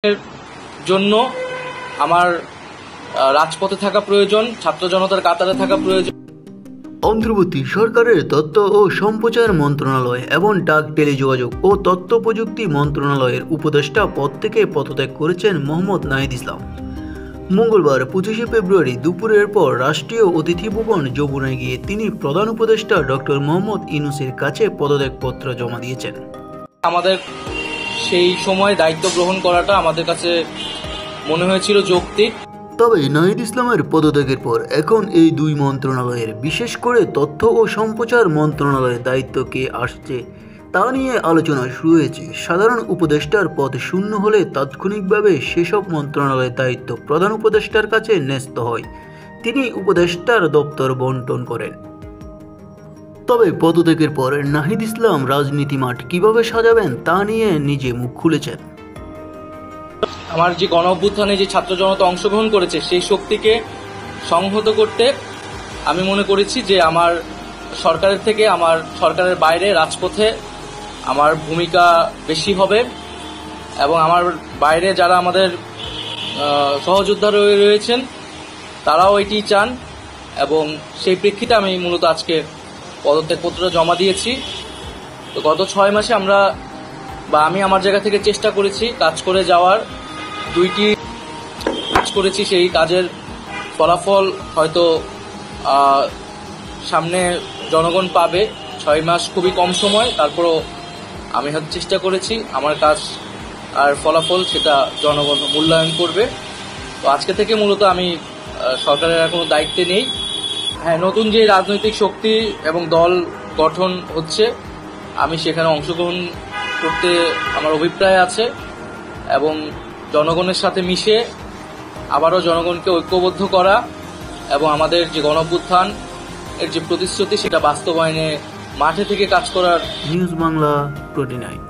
এর জন্য আমার রাজপথে থাকা প্রয়োজন, ছাত্র জনতার কাতারে থাকা প্রয়োজন। অন্তর্বর্তী সরকারের তথ্য ও সম্প্রচার মন্ত্রণালয় এবং ডাক, টেলিযোগাযোগ ও তথ্য প্রযুক্তি মন্ত্রণালয়ের উপদেষ্টা পদ থেকে পদত্যাগ করেছেন মোহাম্মদ নাহিদ ইসলাম। মঙ্গলবার 25শে ফেব্রুয়ারি দুপুরের পর রাষ্ট্রীয় অতিথি ভবন যমুনায় গিয়ে তিনি প্রধান উপদেষ্টা ডক্টর মোহাম্মদ ইউনূসের কাছে পদত্যাগপত্র জমা দিয়েছেন। আমাদের সেই সময় দায়িত্ব গ্রহণ করাটা আমাদের কাছে মনে হয়েছিল যৌক্তিক। তবে নাহিদ ইসলামের পদত্যাগের পর এখন এই দুই মন্ত্রণালয়ের, বিশেষ করে তথ্য ও সম্প্রচার মন্ত্রণালয়ের দায়িত্ব কে আসছে তা নিয়ে আলোচনা শুরু হয়েছে। সাধারণ উপদেষ্টার পদ শূন্য হলে তাৎক্ষণিকভাবে সেসব মন্ত্রণালয়ের দায়িত্ব প্রধান উপদেষ্টার কাছে ন্যস্ত হয়, তিনি উপদেষ্টার দপ্তর বন্টন করেন। তবে পদত্যাগের পর নাহিদ ইসলাম রাজনীতি মাঠ কিভাবে সাজাবেন তা নিয়ে নিজে মুখ খুলেছেন। আমার যে গণ অভ্যুত্থানে যে ছাত্র জনতা অংশগ্রহণ করেছে সেই শক্তিকে সংহত করতে আমি মনে করেছি যে আমার সরকারের থেকে, আমার সরকারের বাইরে রাজপথে আমার ভূমিকা বেশি হবে এবং আমার বাইরে যারা আমাদের সহযোদ্ধা রয়েছেন তারাও এটি চান এবং সেই প্রেক্ষিতে আমি মূলত আজকে পদত্যাগপত্র জমা দিয়েছি। তো গত 6 মাসে আমি আমার জায়গা থেকে চেষ্টা করেছি কাজ করে যাওয়ার, 2টি কাজ করেছি, সেই কাজের ফলাফল হয়তো সামনে জনগণ পাবে। 6 মাস খুবই কম সময়, তারপরও আমি হয়তো চেষ্টা করেছি, আমার কাজ আর ফলাফল সেটা জনগণ মূল্যায়ন করবে। তো আজকে থেকে মূলত আমি সরকারের আর কোনো দায়িত্বে নেই। হ্যাঁ, নতুন যে রাজনৈতিক শক্তি এবং দল গঠন হচ্ছে আমি সেখানে অংশগ্রহণ করতে আমার অভিপ্রায় আছে এবং জনগণের সাথে মিশে আবারও জনগণকে ঐক্যবদ্ধ করা এবং আমাদের যে গণ অভ্যুত্থান এর যে প্রতিশ্রুতি সেটা বাস্তবায়নে মাঠে থেকে কাজ করার। নিউজ বাংলা 29।